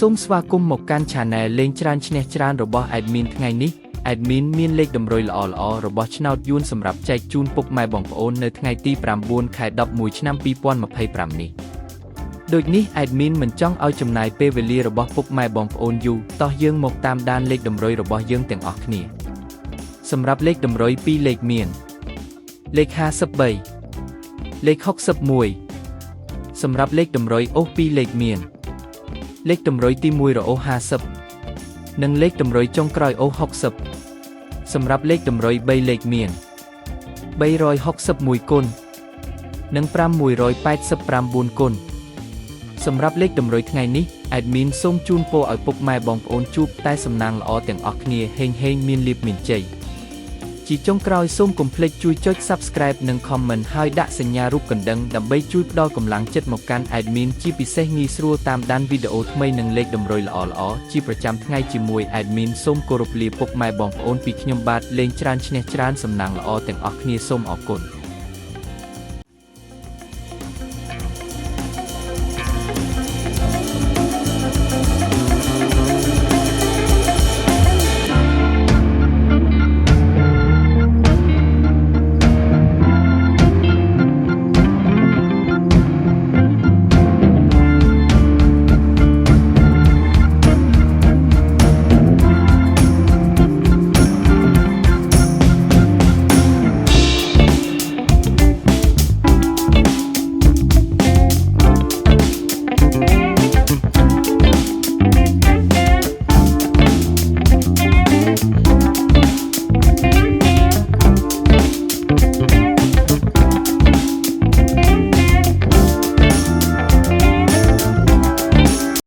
សូមស្វាគមន៍មកកាន់ Channel លេងច្រើនឈ្នះច្រើនរបស់ Admin ថ្ងៃនេះ Admin មានលេខតម្រុយល្អៗរបស់ឆ្នោតយួនសម្រាប់ចែកជូនពុកម៉ែបងប្អូននៅថ្ងៃទី 9 ខែ 11 ឆ្នាំ 2025 នេះដូចនេះ Admin មិនចង់ឲ្យចំណាយពេលវេលារបស់ពុកម៉ែបងប្អូនយូរតោះយើងមកតាមដានលេខតម្រុយរបស់យើងទាំងអស់គ្នាសម្រាប់លេខតម្រុយ2លេខមានលេខ53លេខ61សម្រាប់លេខតម្រុយអូស2លេខមានលេខតម្រុយទី1រអូស50និងលេខតម្រុយចុងក្រោយអូស60សម្រាប់លេខតម្រុយ3លេខមាន361គុណនិង589គុណសម្រាប់លេខតម្រុយថ្ងៃនេះ Admin សូមជូនពរឲ្យពុកម៉ែបងប្អូនជួបតែសំណាងល្អទាំងអស់គ្នាហេងមានលាភមានជ័យជាចុងក្រោយសូមកុំភ្លេចជួយចុច Subscribe និង Comment ហើយដាក់សញ្ញារូបកណ្ដឹងដើម្បីជួយផ្ដល់កម្លាំងចិត្តមកកាន់ Admin ជាពិសេសងាយស្រួលតាមដានវីដេអូថ្មីនិងលេខតម្រុយល្អៗជាប្រចាំថ្ងៃជាមួយ Admin សូមគោរពលាពុកម៉ែបងប្អូនពីខ្ញុំបាទលេងច្រើនឈ្នះច្រើនសំណាងល្អទាំងអស់គ្នាសូមអរគុណ